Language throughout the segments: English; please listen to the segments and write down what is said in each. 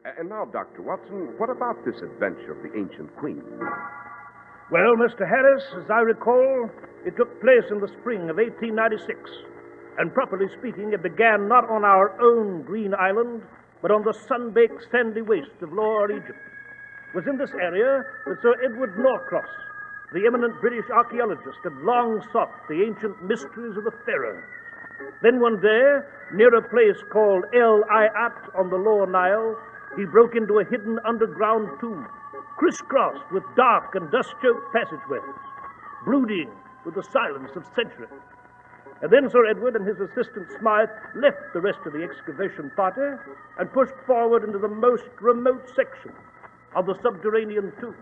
And now, Dr. Watson, what about this adventure of the ancient queen? Well, Mr. Harris, as I recall, it took place in the spring of 1896. And properly speaking, it began not on our own green island, but on the sun-baked sandy waste of Lower Egypt. It was in this area that Sir Edward Norcross, the eminent British archaeologist, had long sought the ancient mysteries of the pharaohs. Then one day, near a place called El Ayat on the Lower Nile, he broke into a hidden underground tomb, crisscrossed with dark and dust-choked passageways, brooding with the silence of centuries. And then Sir Edward and his assistant Smythe left the rest of the excavation party and pushed forward into the most remote section of the subterranean tomb.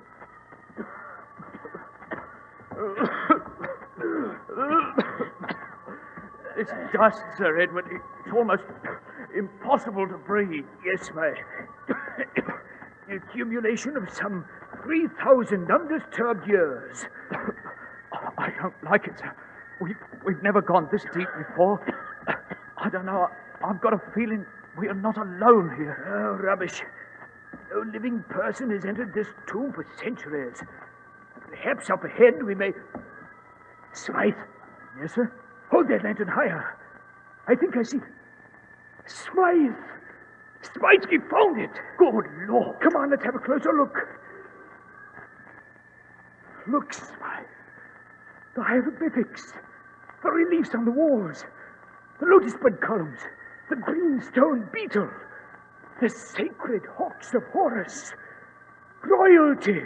This dust, Sir Edward, it's almost impossible to breathe. Yes, my the accumulation of some 3,000 undisturbed years. I don't like it, sir. We've never gone this deep before. I don't know. I've got a feeling we are not alone here. Oh, rubbish. No living person has entered this tomb for centuries. Perhaps up ahead we may... Smythe. Yes, sir? Hold that lantern higher. I think I see... Smythe! Smythe, we found it! Good Lord! Come on, let's have a closer look. Look, Smythe. The hieroglyphics, the reliefs on the walls, the lotus bud columns, the greenstone beetle, the sacred hawks of Horus, royalty,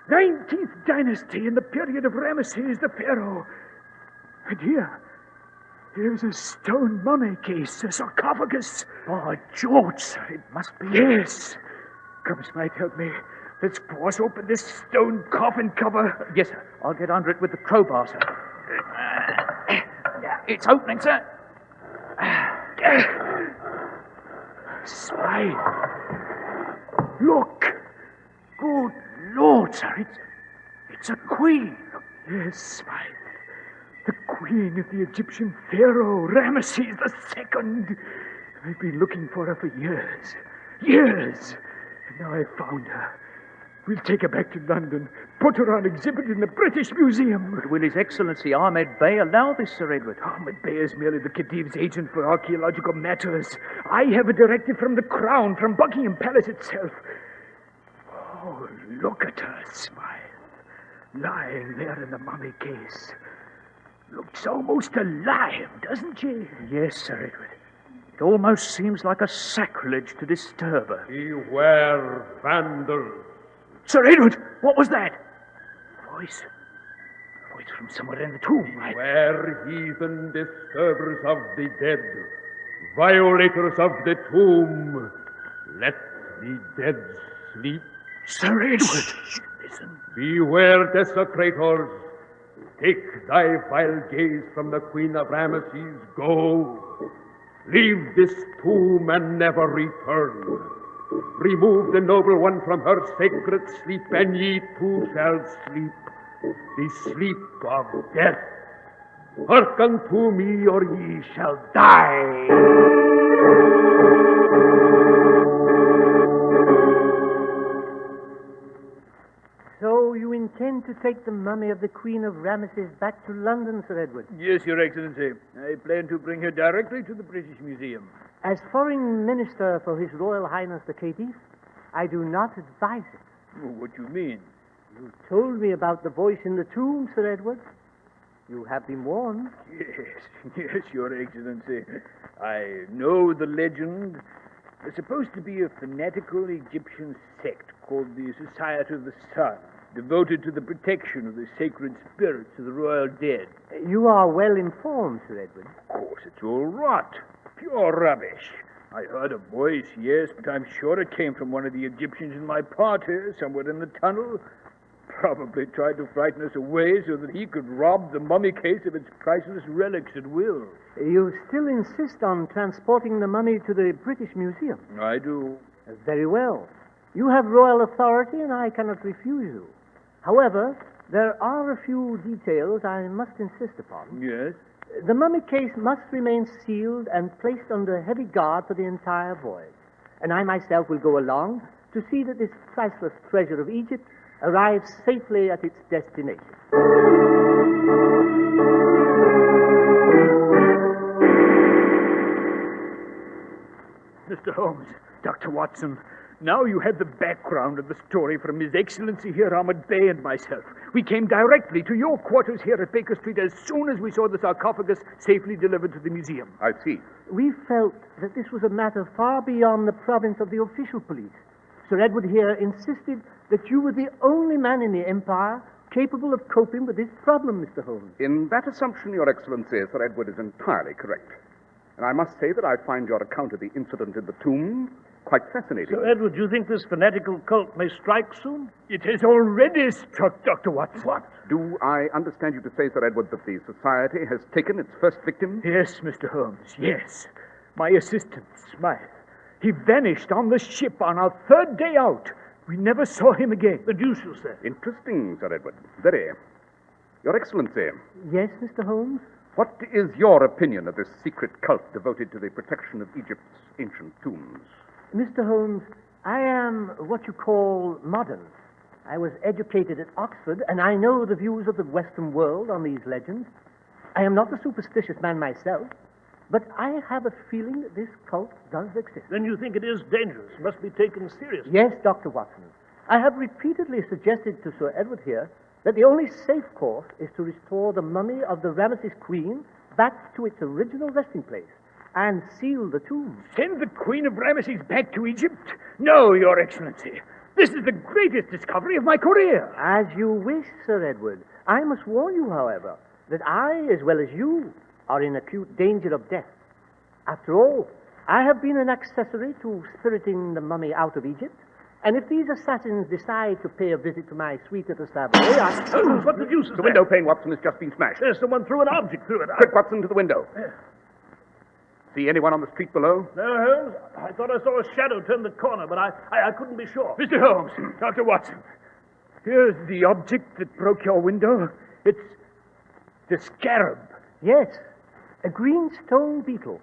19th dynasty in the period of Ramesses the Pharaoh. And here's a stone mummy case, a sarcophagus. By George, sir, it must be... Yes. Come, Smythe, help me. Let's force open this stone coffin cover. Yes, sir. I'll get under it with the crowbar, sir. It's opening, sir. Smythe. Look. Good Lord, sir. It's a queen. Yes, Smythe. The queen of the Egyptian pharaoh, Ramesses II. I've been looking for her for years. Years. And now I've found her. We'll take her back to London, put her on exhibit in the British Museum. But will His Excellency Ahmed Bey allow this, Sir Edward? Ahmed Bey is merely the Khedive's agent for archaeological matters. I have a directive from the Crown, from Buckingham Palace itself. Oh, look at her, Smythe. Lying there in the mummy case. Looks almost alive, doesn't she? Yes, Sir Edward. It almost seems like a sacrilege to disturb her. Beware, vandals. Sir Edward, what was that? Voice from somewhere in the tomb. Beware, heathen disturbers of the dead, violators of the tomb. Let the dead sleep. Sir Edward! Listen. Beware, desecrators. Take thy vile gaze from the Queen of Ramesses. Go. Leave this tomb and never return. Remove the noble one from her sacred sleep, and ye too shall sleep, the sleep of death. Hearken to me, or ye shall die. So you intend to take the mummy of the Queen of Ramesses back to London, Sir Edward? Yes, Your Excellency. I plan to bring her directly to the British Museum. As Foreign Minister for His Royal Highness the Khedive, I do not advise it. Oh, what do you mean? You told me about the voice in the tomb, Sir Edward. You have been warned. Yes, Your Excellency. I know the legend. There's supposed to be a fanatical Egyptian sect called the Society of the Sun, devoted to the protection of the sacred spirits of the royal dead. You are well informed, Sir Edward. Of course, it's all rot. Pure rubbish. I heard a voice, yes, but I'm sure it came from one of the Egyptians in my party, somewhere in the tunnel. Probably tried to frighten us away so that he could rob the mummy case of its priceless relics at will. You still insist on transporting the mummy to the British Museum? I do. Very well. You have royal authority, and I cannot refuse you. However, there are a few details I must insist upon. Yes? The mummy case must remain sealed and placed under heavy guard for the entire voyage. and I myself will go along to see that this priceless treasure of Egypt arrives safely at its destination. Mr. Holmes, Dr. Watson, now you have the background of the story from His Excellency here, Ahmed Bey, and myself. We came directly to your quarters here at Baker Street as soon as we saw the sarcophagus safely delivered to the museum. I see. We felt that this was a matter far beyond the province of the official police. Sir Edward here insisted that you were the only man in the Empire capable of coping with this problem, Mr. Holmes. In that assumption, Your Excellency, Sir Edward is entirely correct. And I must say that I find your account of the incident in the tomb quite fascinating. Sir Edward, do you think this fanatical cult may strike soon? It has already struck, Dr. Watson. What? Do I understand you to say, Sir Edward, that the society has taken its first victim? Yes, Mr. Holmes, yes. My assistant, Smythe. He vanished on the ship on our third day out. We never saw him again. The deuce, you say? Interesting, Sir Edward. Very. Your Excellency, Yes, Mr. Holmes? what is your opinion of this secret cult devoted to the protection of Egypt's ancient tombs? Mr. Holmes, I am what you call modern. I was educated at Oxford, and I know the views of the Western world on these legends. I am not a superstitious man myself, but I have a feeling that this cult does exist. Then you think it is dangerous, must be taken seriously. Yes, Dr. Watson. I have repeatedly suggested to Sir Edward here that the only safe course is to restore the mummy of the Ramesses Queen back to its original resting place and seal the tomb. Send the Queen of Ramesses back to Egypt? No, Your Excellency. This is the greatest discovery of my career. As you wish, Sir Edward. I must warn you, however, that I, as well as you, are in acute danger of death. After all, I have been an accessory to spiriting the mummy out of Egypt, and if these assassins decide to pay a visit to my suite at the Savoy, What the deuce is The that? window pane, Watson, has just been smashed. Yes, someone threw an object through it. Quick, Watson, to the window. See anyone on the street below? No, Holmes. I thought I saw a shadow turn the corner, but I couldn't be sure. Mr. Holmes, Dr. Watson, here's the object that broke your window. It's the scarab. Yes, a green stone beetle,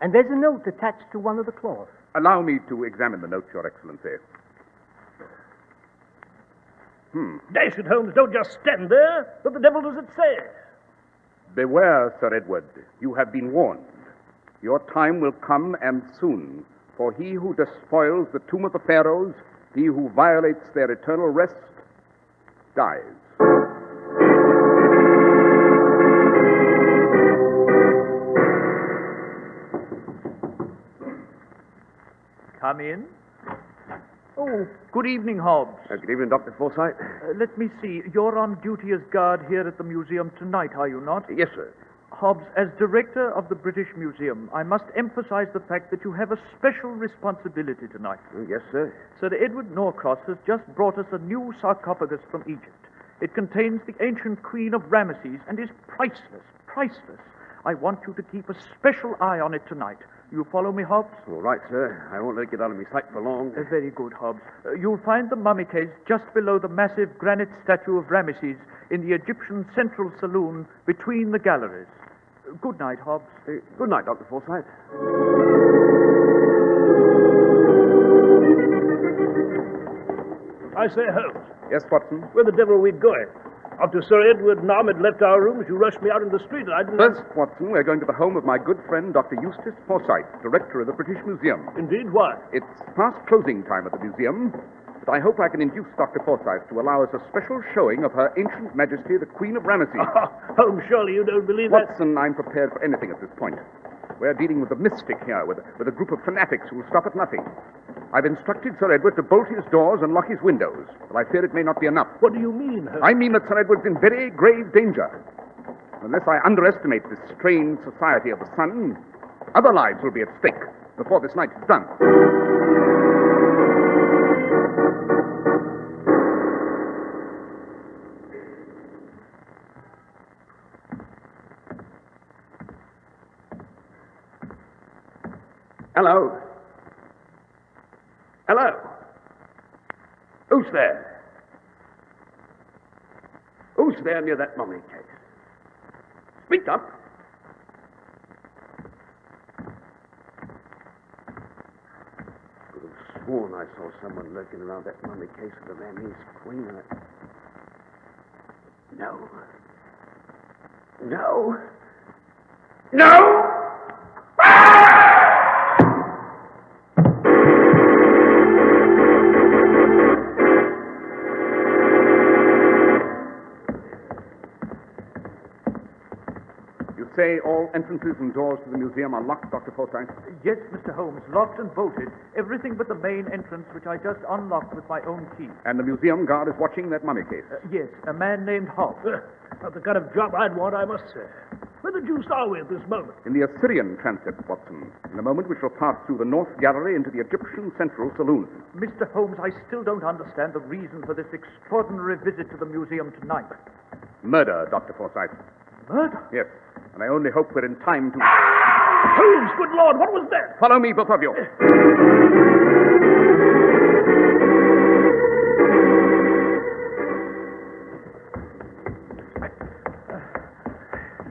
and there's a note attached to one of the claws. Allow me to examine the note, Your Excellency. Dash it, Holmes, don't just stand there. What the devil does it say? Beware, Sir Edward. You have been warned. Your time will come, and soon. For he who despoils the tomb of the pharaohs, he who violates their eternal rest, dies. Come in. Oh, good evening, Hobbs. Good evening, Dr. Forsyth. Let me see. You're on duty as guard here at the museum tonight, are you not? Yes, sir. Hobbs, as director of the British Museum, I must emphasize the fact that you have a special responsibility tonight. Yes, sir. Sir Edward Norcross has just brought us a new sarcophagus from Egypt. It contains the ancient Queen of Ramesses and is priceless, priceless. I want you to keep a special eye on it tonight. You follow me, Hobbs? All right, sir. I won't let it get out of my sight for long. Very good, Hobbs. You'll find the mummy case just below the massive granite statue of Ramesses in the Egyptian Central Saloon between the galleries. Good night, Hobbs. Good night, Dr. Forsyth. I say, Holmes, Yes, Watson? where the devil are we going? After Sir Edward and Ahmed left our rooms, you rushed me out in the street, and I didn't... First, Watson, we're going to the home of my good friend, Dr. Eustace Forsyth, director of the British Museum. Indeed, why? It's past closing time at the museum, but I hope I can induce Dr. Forsyth to allow us a special showing of Her Ancient Majesty, the Queen of Ramesses. Holmes, surely you don't believe that? Watson, I'm prepared for anything at this point. We're dealing with a mystic here, with a group of fanatics who will stop at nothing. I've instructed Sir Edward to bolt his doors and lock his windows, but I fear it may not be enough. What do you mean, Holmes? I mean that Sir Edward's in very grave danger. Unless I underestimate this strange society of the sun, other lives will be at stake before this night is done. Hello. Hello. Who's there? Who's there near that mummy case? Speak up. sworn I saw someone lurking around that mummy case of the Ramese queen. No. No. No! You say all entrances and doors to the museum are locked, Dr. Forsyth? Yes, Mr. Holmes, locked and bolted. Everything but the main entrance, which I just unlocked with my own key. And the museum guard is watching that mummy case? Yes, a man named Hobbs. Not the kind of job I'd want, I must say. Where the deuce are we at this moment? In the Assyrian transept, Watson. In a moment we shall pass through the North Gallery into the Egyptian Central Saloon. Mr. Holmes, I still don't understand the reason for this extraordinary visit to the museum tonight. Murder, Dr. Forsyth. Murder? Yes, and I only hope we're in time to... Holmes, good Lord, what was that? Follow me, both of you.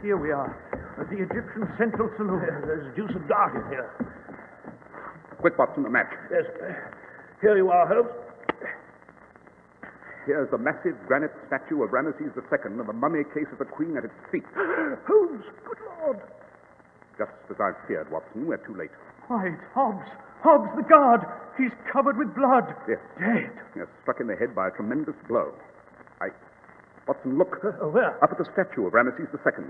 Here we are, at the Egyptian Central Saloon. There's deuce of dark in here. Quick, Watson, a match. Yes, here you are, Holmes. Here's the massive granite statue of Ramesses II and the mummy case of the Queen at its feet. Holmes, good Lord. Just as I feared, Watson, we're too late. Why, it's Hobbs. Hobbs, the guard. He's covered with blood. Yes. Dead. Yes, struck in the head by a tremendous blow. Watson, look. Where? Up at the statue of Ramesses II.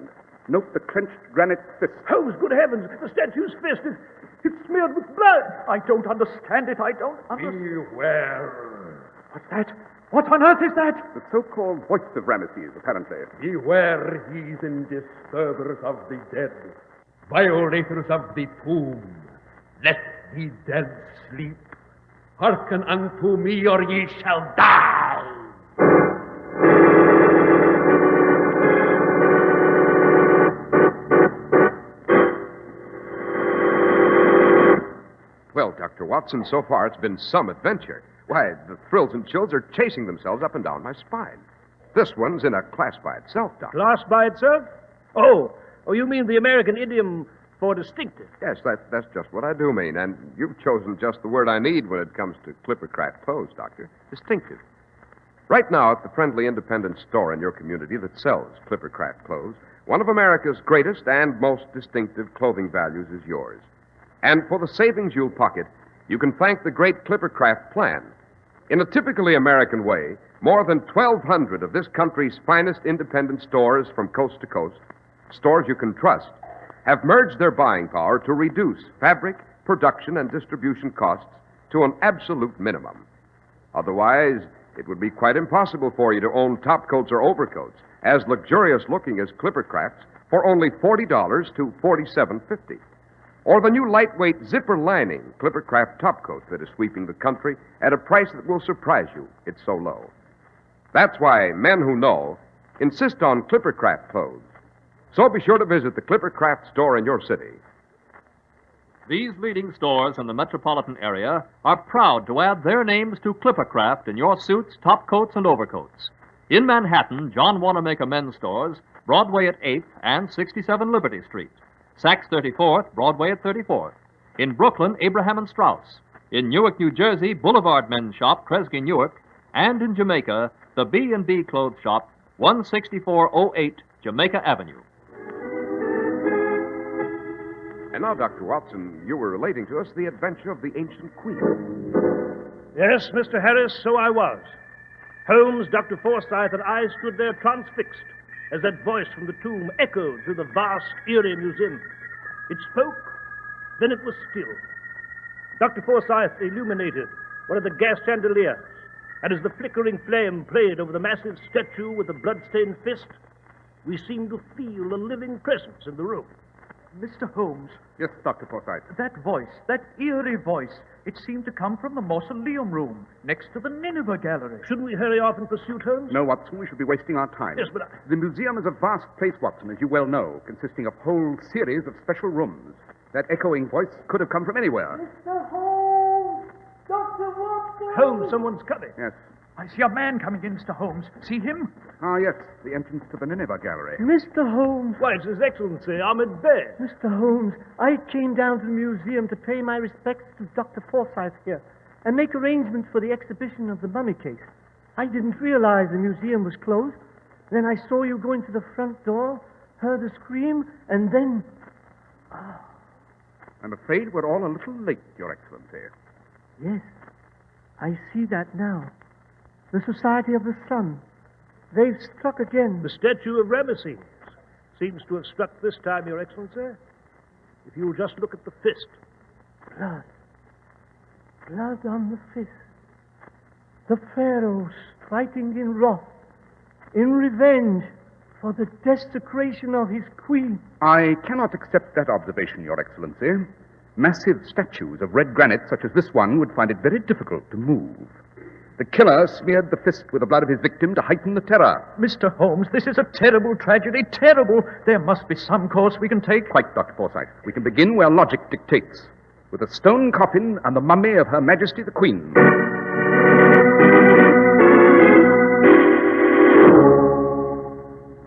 Note the clenched granite fist. Holmes, good heavens, the statue's fist is it's smeared with blood. I don't understand it. I don't understand. Beware. What's that? What on earth is that? The so-called voice of Ramesses, apparently. Beware, heathen disturbers of the dead, violators of the tomb. Let the dead sleep. Hearken unto me, or ye shall die. Well, Dr. Watson, so far it's been some adventure. Why, the thrills and chills are chasing themselves up and down my spine. This one's in a class by itself, Doctor. Class by itself? Oh, you mean the American idiom for distinctive? Yes, that's just what I do mean, and you've chosen just the word I need when it comes to Clippercraft clothes, Doctor. Distinctive. Right now, at the friendly independent store in your community that sells Clippercraft clothes, one of America's greatest and most distinctive clothing values is yours. And for the savings you'll pocket, you can thank the great Clippercraft plan. In a typically American way, more than 1,200 of this country's finest independent stores from coast to coast, stores you can trust, have merged their buying power to reduce fabric, production, and distribution costs to an absolute minimum. Otherwise, it would be quite impossible for you to own topcoats or overcoats as luxurious looking as Clippercraft's for only $40 to $47.50. Or the new lightweight zipper lining Clippercraft topcoat that is sweeping the country at a price that will surprise you. It's so low. That's why men who know insist on Clippercraft clothes. So be sure to visit the Clippercraft store in your city. These leading stores in the metropolitan area are proud to add their names to Clippercraft in your suits, topcoats, and overcoats. In Manhattan, John Wanamaker Men's Stores, Broadway at 8th and 67 Liberty Street. Saks 34th, Broadway at 34th. In Brooklyn, Abraham and Strauss. In Newark, New Jersey, Boulevard Men's Shop, Kresge Newark. And in Jamaica, the B&B Clothes Shop, 16408 Jamaica Avenue. And now, Dr. Watson, you were relating to us the adventure of the ancient queen. Yes, Mr. Harris, so I was. Holmes, Dr. Forsyth, and I stood there transfixed as that voice from the tomb echoed through the vast, eerie museum. It spoke, then it was still. Dr. Forsyth illuminated one of the gas chandeliers, and as the flickering flame played over the massive statue with the blood-stained fist, we seemed to feel a living presence in the room. Mr. Holmes. Yes, Dr. Forsyth. That voice, that eerie voice, it seemed to come from the mausoleum room next to the Nineveh Gallery. Shouldn't we hurry off in pursuit, Holmes? No, Watson, we should be wasting our time. Yes, but The museum is a vast place, Watson, as you well know, consisting of whole series of special rooms. That echoing voice could have come from anywhere. Mr. Holmes! Dr. Watson! Holmes, someone's coming. Yes. I see a man coming in, Mr. Holmes. See him? Ah, yes, the entrance to the Nineveh Gallery. Mr. Holmes, Why, it's His Excellency, Ahmed Bey. Mr. Holmes, I came down to the museum to pay my respects to Dr. Forsyth here. and make arrangements for the exhibition of the mummy case. I didn't realize the museum was closed. Then I saw you go into the front door, heard a scream, and then... I'm afraid we're all a little late, Your Excellency. Yes, I see that now. The Society of the Sun. They've struck again. The statue of Ramesses seems to have struck this time, Your Excellency. If you'll just look at the fist. Blood. Blood on the fist. The Pharaoh striking in wrath, in revenge for the desecration of his queen. I cannot accept that observation, Your Excellency. Massive statues of red granite such as this one would find it very difficult to move. The killer smeared the fist with the blood of his victim to heighten the terror. Mr. Holmes, this is a terrible tragedy, terrible. There must be some course we can take. Quite, Dr. Forsyth. We can begin where logic dictates, with a stone coffin and the mummy of Her Majesty the Queen.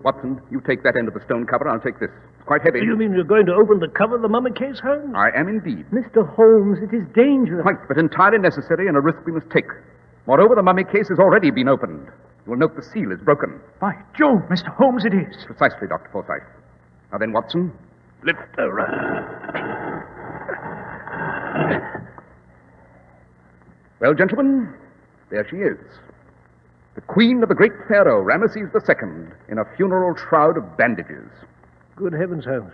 Watson, you take that end of the stone cover, I'll take this. It's quite heavy. Do you mean you're going to open the cover of the mummy case, Holmes? I am indeed. Mr. Holmes, it is dangerous. Quite, but entirely necessary and a risk we must take. Moreover, the mummy case has already been opened. You will note the seal is broken. By Jove, Mr. Holmes, it is. Precisely, Dr. Forsyth. Now then, Watson, lift her up. Well, gentlemen, there she is. The queen of the great pharaoh, Ramesses II, in a funeral shroud of bandages. Good heavens, Holmes.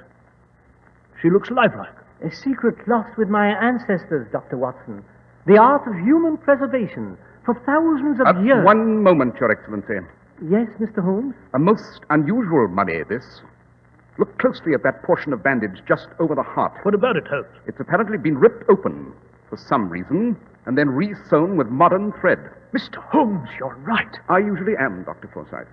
She looks lifelike. A secret lost with my ancestors, Dr. Watson. The art of human preservation for thousands of years. One moment, Your Excellency. Yes, Mr. Holmes? A most unusual mummy, this. Look closely at that portion of bandage just over the heart. What about it, Holmes? It's apparently been ripped open for some reason and then re-sewn with modern thread. Mr. Holmes, you're right. I usually am, Dr. Forsyth.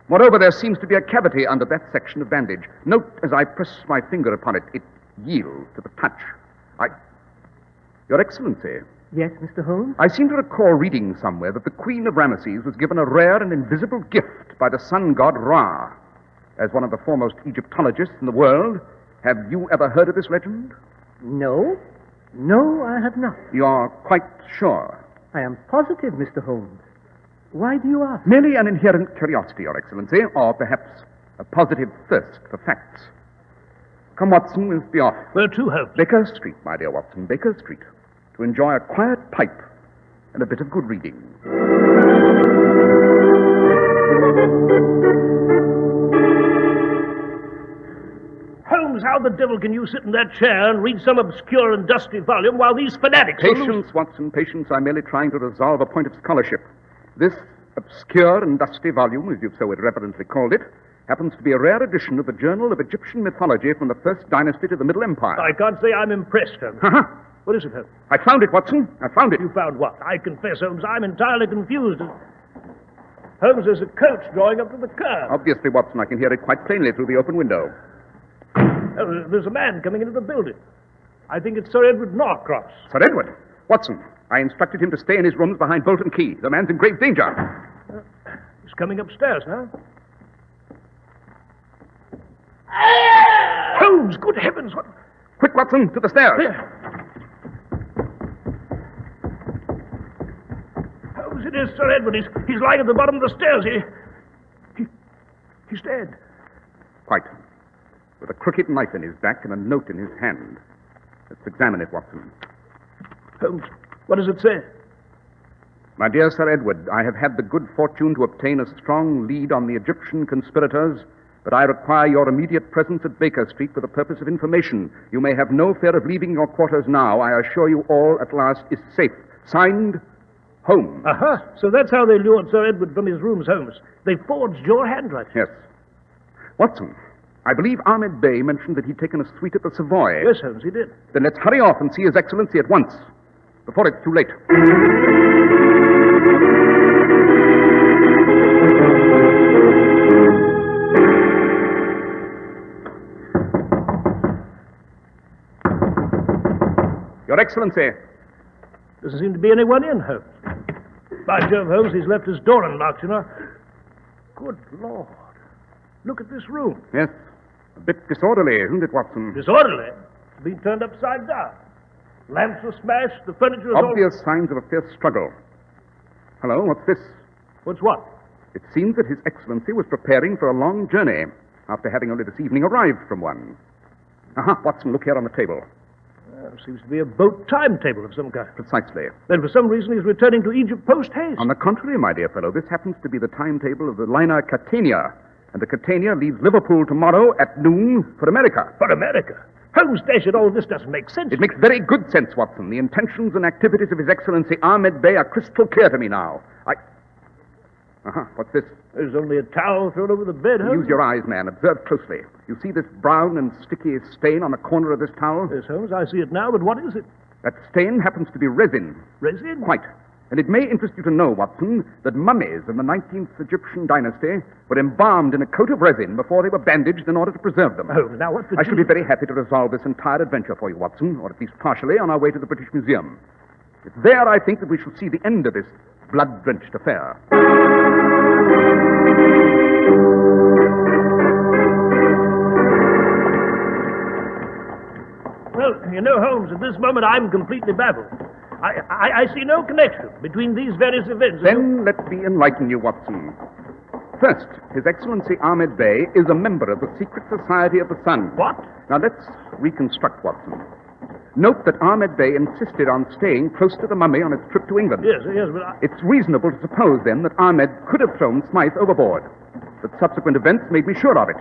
Moreover, there seems to be a cavity under that section of bandage. Note, as I press my finger upon it, it yields to the touch. Your Excellency. Yes, Mr. Holmes? I seem to recall reading somewhere that the Queen of Ramesses was given a rare and invisible gift by the sun god Ra. As one of the foremost Egyptologists in the world, have you ever heard of this legend? No. No, I have not. You're quite sure? I am positive, Mr. Holmes. Why do you ask? Merely an inherent curiosity, Your Excellency, or perhaps a positive thirst for facts. Come, Watson, we'll be off. Where to, Holmes? Baker Street, my dear Watson, Baker Street. To enjoy a quiet pipe and a bit of good reading. Holmes, how the devil can you sit in that chair and read some obscure and dusty volume while these fanatics Patience, Watson, patience. I'm merely trying to resolve a point of scholarship. This obscure and dusty volume, as you've so irreverently called it, happens to be a rare edition of the Journal of Egyptian Mythology from the First Dynasty to the Middle Empire. I can't say I'm impressed, Holmes. What is it, Holmes? I found it, Watson. I found it. You found what? I confess, Holmes, I'm entirely confused. Holmes, there's a coach drawing up to the curb. Obviously, Watson, I can hear it quite plainly through the open window. Oh, there's a man coming into the building. I think it's Sir Edward Norcross. Sir Edward? Watson, I instructed him to stay in his rooms behind bolt and key. The man's in grave danger. He's coming upstairs now. Holmes, good heavens, what... Quick, Watson, to the stairs. Holmes, it is Sir Edward. He's lying at the bottom of the stairs. He's dead. Quite. With a crooked knife in his back and a note in his hand. Let's examine it, Watson. Holmes, what does it say? My dear Sir Edward, I have had the good fortune to obtain a strong lead on the Egyptian conspirators, but I require your immediate presence at Baker Street for the purpose of information. You may have no fear of leaving your quarters now. I assure you all at last is safe. Signed, Holmes. Aha, so that's how they lured Sir Edward from his rooms, Holmes. They forged your handwriting. Yes. Watson, I believe Ahmed Bey mentioned that he'd taken a suite at the Savoy. Yes, Holmes, he did. Then let's hurry off and see His Excellency at once, before it's too late. Your Excellency. Doesn't seem to be anyone in, Holmes. By Jove, Holmes, he's left his door unlocked, you know. Good Lord. Look at this room. Yes. A bit disorderly, isn't it, Watson? Disorderly? It's been turned upside down. Lamps are smashed, the furniture is all... Obvious signs of a fierce struggle. Hello, what's this? What's what? It seems that His Excellency was preparing for a long journey after having only this evening arrived from one. Aha, Watson, look here on the table. Seems to be a boat timetable of some kind. Precisely. Then for some reason he's returning to Egypt post-haste. On the contrary, my dear fellow, this happens to be the timetable of the liner Catania. And the Catania leaves Liverpool tomorrow at noon for America. For America? Holmes, dash it, all this doesn't make sense. It makes very good sense, Watson. The intentions and activities of His Excellency Ahmed Bey are crystal clear to me now. What's this? There's only a towel thrown over the bed, Holmes. Use your eyes, man. Observe closely. You see this brown and sticky stain on the corner of this towel? Yes, Holmes, I see it now, but what is it? That stain happens to be resin. Resin? Quite. And it may interest you to know, Watson, that mummies in the 19th Egyptian dynasty were embalmed in a coat of resin before they were bandaged in order to preserve them. Holmes, now what I should be very happy to resolve this entire adventure for you, Watson, or at least partially, on our way to the British Museum. It's there, I think, that we shall see the end of this blood-drenched affair. Well, you know, Holmes, at this moment I'm completely baffled. I see no connection between these various events. Then let me enlighten you, Watson. First, His Excellency Ahmed Bey is a member of the Secret Society of the Sun. What? Now let's reconstruct, Watson. Note that Ahmed Bey insisted on staying close to the mummy on its trip to England. Yes, but It's reasonable to suppose, then, that Ahmed could have thrown Smythe overboard. But subsequent events made me sure of it.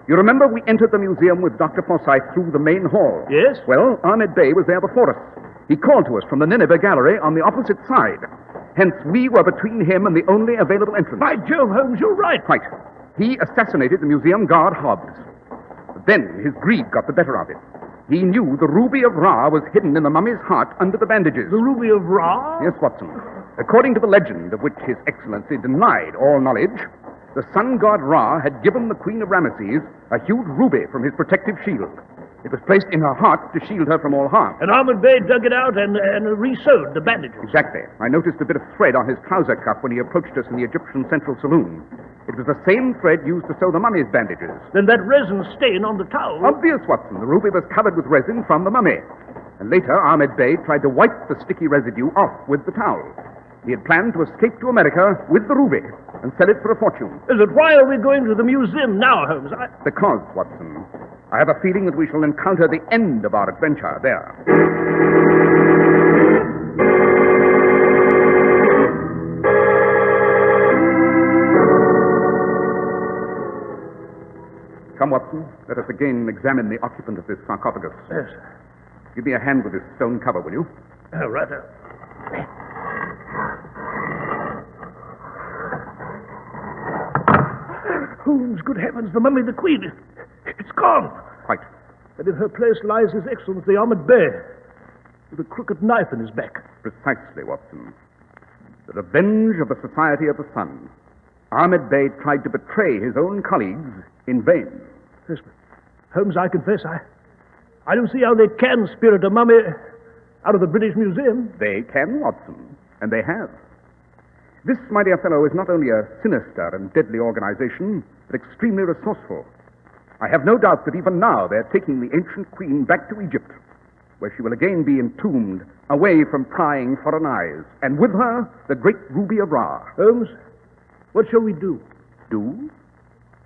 You remember we entered the museum with Dr. Forsyth through the main hall? Yes. Well, Ahmed Bey was there before us. He called to us from the Nineveh Gallery on the opposite side. Hence, we were between him and the only available entrance. By Jove, Holmes, you're right. Quite. He assassinated the museum guard, Hobbs. Then his greed got the better of him. He knew the ruby of Ra was hidden in the mummy's heart under the bandages. The ruby of Ra? Yes, Watson. According to the legend, of which His Excellency denied all knowledge, the sun god Ra had given the Queen of Ramesses a huge ruby from his protective shield. It was placed in her heart to shield her from all harm. And Ahmed Bey dug it out and re-sewed the bandages. Exactly. I noticed a bit of thread on his trouser cuff when he approached us in the Egyptian Central Saloon. It was the same thread used to sew the mummy's bandages. Then that resin stain on the towel... Obvious, Watson. The ruby was covered with resin from the mummy. And later, Ahmed Bey tried to wipe the sticky residue off with the towel. He had planned to escape to America with the ruby and sell it for a fortune. Is it why are we going to the museum now, Holmes? Because, Watson, I have a feeling that we shall encounter the end of our adventure there. Come, Watson. Let us again examine the occupant of this sarcophagus. Yes. Give me a hand with this stone cover, will you? Right. Holmes, good heavens, the mummy, the Queen. It's gone. Quite. And in her place lies His Excellency Ahmed Bey, with a crooked knife in his back. Precisely, Watson. The revenge of the Society of the Sun. Ahmed Bey tried to betray his own colleagues in vain. Yes, but Holmes, I confess, I don't see how they can spirit a mummy out of the British Museum. They can, Watson, and they have. This, my dear fellow, is not only a sinister and deadly organization, but extremely resourceful. I have no doubt that even now they're taking the ancient queen back to Egypt, where she will again be entombed, away from prying foreign eyes, and with her, the great ruby of Ra. Holmes, what shall we do? Do?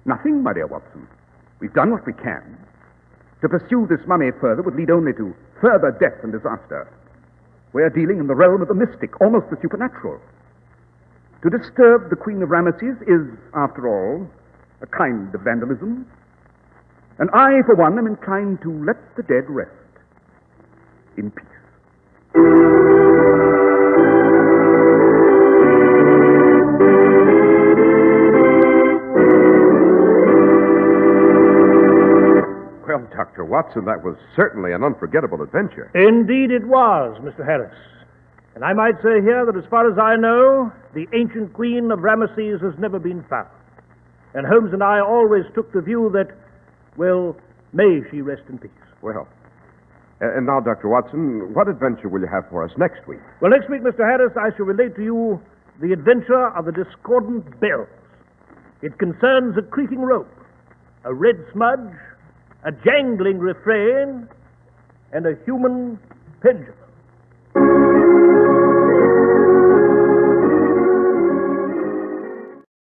Nothing, my dear Watson. We've done what we can. To pursue this mummy further would lead only to further death and disaster. We're dealing in the realm of the mystic, almost the supernatural. To disturb the Queen of Ramesses is, after all, a kind of vandalism. And I, for one, am inclined to let the dead rest in peace. Well, Dr. Watson, that was certainly an unforgettable adventure. Indeed it was, Mr. Harris. And I might say here that as far as I know, the ancient Queen of Ramesses has never been found. And Holmes and I always took the view that, well, may she rest in peace. Well, and now, Dr. Watson, what adventure will you have for us next week? Well, next week, Mr. Harris, I shall relate to you the adventure of the discordant bells. It concerns a creaking rope, a red smudge, a jangling refrain, and a human Pigeons.